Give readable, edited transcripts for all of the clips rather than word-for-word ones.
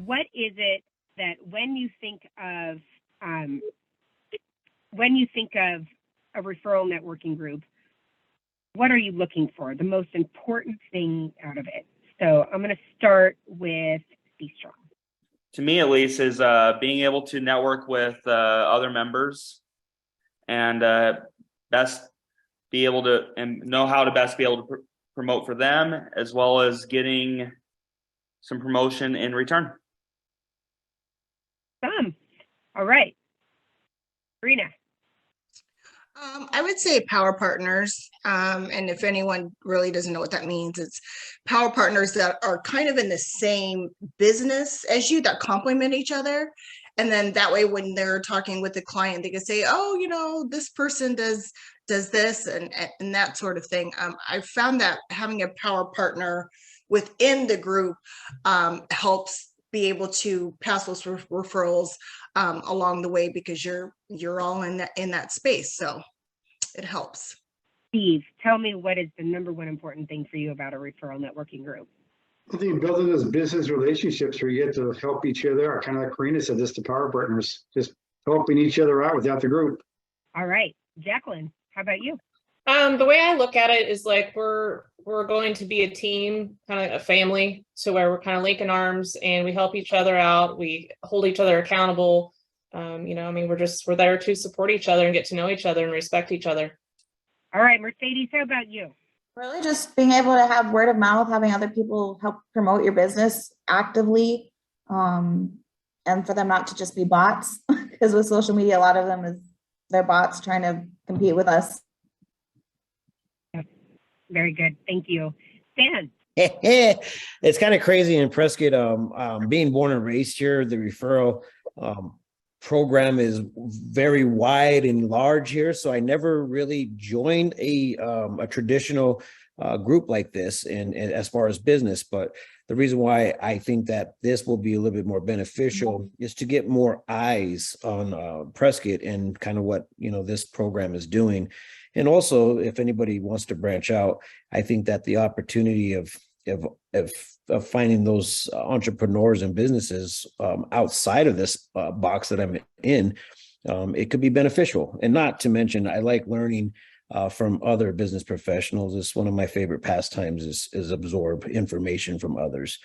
what is it that when you think of a referral networking group, what are you looking for? The most important thing out of it. So I'm going to start with C-Strong. To me, at least, is being able to network with other members and best be able to and know how to best be able to promote for them, as well as getting some promotion in return. All right. Rena. I would say power partners. And if anyone really doesn't know what that means, it's power partners that are kind of in the same business as you, that complement each other. And then that way, when they're talking with the client, they can say, oh, you know, this person does this and that sort of thing. I found that having a power partner within the group helps be able to pass those referrals along the way, because you're all in that space. So it helps. Steve, tell me, what is the number one important thing for you about a referral networking group? I think building those business relationships where you get to help each other out, kind of like Karina said, this to power partners, just helping each other out without the group. All right. Jacqueline, how about you? The way I look at it is like we're going to be a team, kind of a family, so where we're kind of linking arms and we help each other out. We hold each other accountable. We're there to support each other and get to know each other and respect each other. All right, Mercedes, how about you? Really just being able to have word of mouth, having other people help promote your business actively, and for them not to just be bots, because with social media, a lot of them they're bots trying to compete with us. Very good. Thank you. Stan. It's kind of crazy in Prescott. Being born and raised here, the referral program is very wide and large here. So I never really joined a traditional group like this and as far as business. But the reason why I think that this will be a little bit more beneficial is to get more eyes on Prescott and kind of what, this program is doing. And also, if anybody wants to branch out, I think that the opportunity of finding those entrepreneurs and businesses outside of this box that I'm in, it could be beneficial. And not to mention, I like learning from other business professionals. It's one of my favorite pastimes is absorb information from others.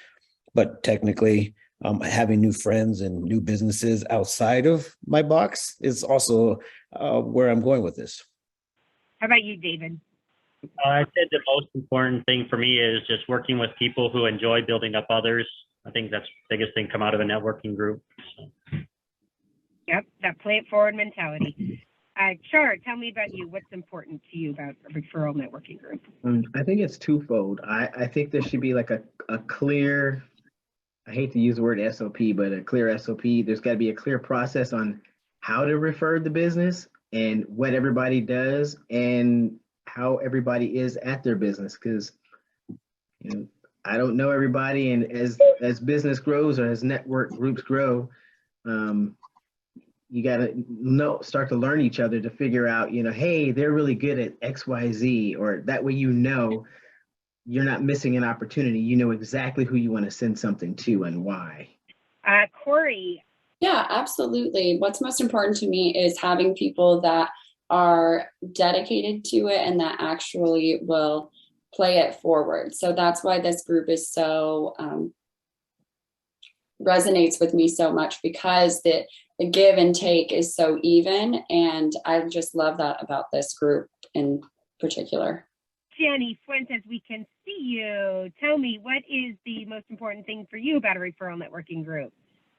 But technically, having new friends and new businesses outside of my box is also where I'm going with this. How about you, David? I said the most important thing for me is just working with people who enjoy building up others. I think that's the biggest thing come out of a networking group. So. Yep, that play it forward mentality. Char, tell me about you. What's important to you about a referral networking group? I think it's twofold. I think there should be like a clear, I hate to use the word SOP, but a clear SOP. There's got to be a clear process on how to refer the business and what everybody does and how everybody is at their business. Because I don't know everybody, and as business grows or as network groups grow, you got to start to learn each other to figure out, hey, they're really good at XYZ, or that way you're not missing an opportunity. You know exactly who you want to send something to and why. Corey. Yeah, absolutely. What's most important to me is having people that are dedicated to it and that actually will play it forward. So that's why this group is so resonates with me so much, because the give and take is so even. And I just love that about this group in particular. Jenny Fuentes, we can see you. Tell me, what is the most important thing for you about a referral networking group?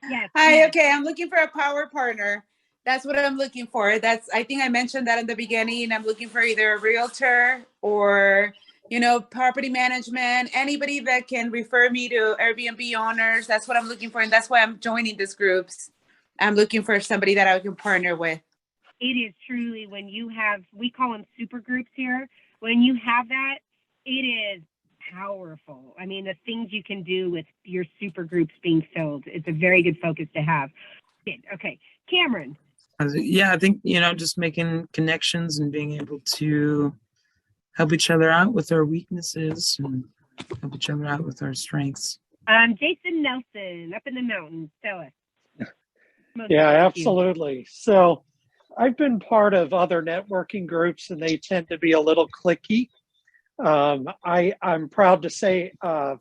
Yes. Hi, yes. okay, I'm looking for a power partner. That's what I'm looking for. I think I mentioned that in the beginning. I'm looking for either a realtor or, property management, anybody that can refer me to Airbnb owners. That's what I'm looking for. And that's why I'm joining these groups. I'm looking for somebody that I can partner with. It is truly, when you have, we call them super groups here. When you have that, it is powerful. I mean, the things you can do with your super groups being filled, it's a very good focus to have. Okay, Cameron. Yeah, I think, just making connections and being able to help each other out with our weaknesses and help each other out with our strengths. Jason Nelson, up in the mountains, tell us. Yeah, absolutely. So I've been part of other networking groups and they tend to be a little cliquey. I'm proud to say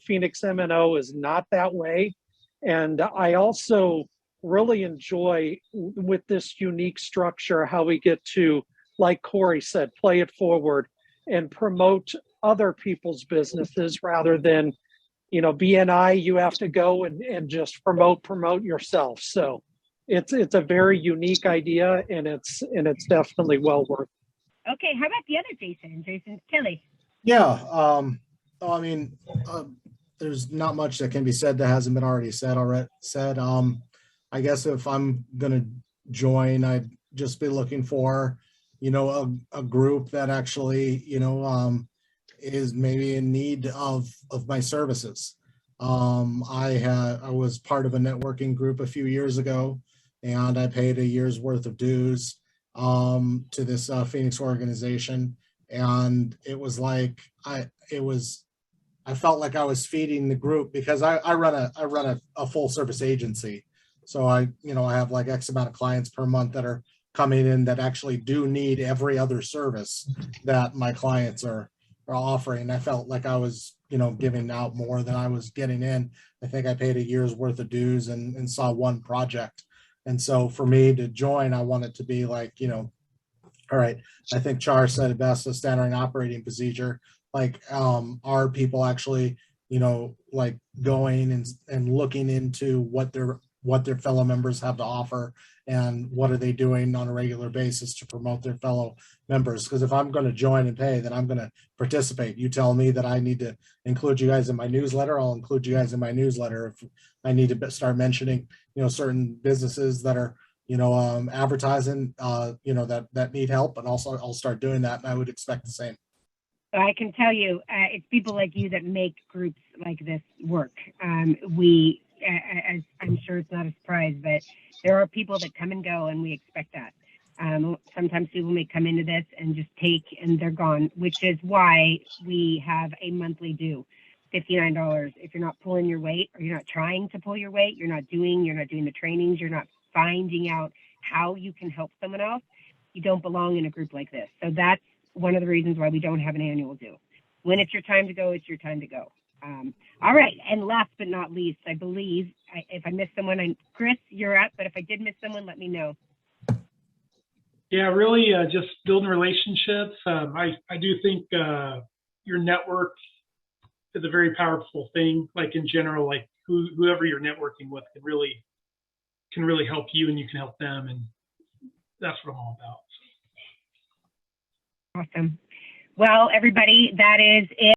Phoenix MNO is not that way. And I also really enjoy with this unique structure how we get to, like Corey said, play it forward and promote other people's businesses rather than, you know, BNI, you have to go and just promote yourself. So it's a very unique idea and it's definitely well worth it. Okay, how about the other Jason? Jason Kelly. Yeah, I mean, there's not much that can be said that hasn't been already said. I guess if I'm gonna join, I'd just be looking for, you know, a group that actually, you know, is maybe in need of my services. I was part of a networking group a few years ago, and I paid a year's worth of dues to this Phoenix organization. And it was like I felt like I was feeding the group because I run a full service agency. So I have like X amount of clients per month that are coming in that actually do need every other service that my clients are offering. I felt like I was, you know, giving out more than I was getting in. I think I paid a year's worth of dues and saw one project. And so for me to join, I want it to be like, you know, all right, I think Char said it best, a standard operating procedure. Like, are people actually, you know, like going and looking into what their fellow members have to offer and what are they doing on a regular basis to promote their fellow members? Because if I'm going to join and pay, then I'm going to participate. You tell me that I need to include you guys in my newsletter, I'll include you guys in my newsletter. If I need to start mentioning, you know, certain businesses that are, you know, advertising, you know, that need help, and also I'll start doing that, and I would expect the same. I can tell you, it's people like you that make groups like this work. As I'm sure it's not a surprise, but there are people that come and go, and we expect that. Sometimes people may come into this and just take, and they're gone, which is why we have a monthly due, $59. If you're not pulling your weight, or you're not trying to pull your weight, you're not doing the trainings, you're not finding out how you can help someone else, you don't belong in a group like this. So that's one of the reasons why we don't have an annual due. When it's your time to go, it's your time to go. All right, and last but not least, I believe, if I missed someone, Chris, you're up, but if I did miss someone, let me know. Yeah, really just building relationships. I do think your network is a very powerful thing. Like in general, like whoever you're networking with can really help you, and you can help them, and that's what I'm all about. Awesome. Well, everybody, that is it.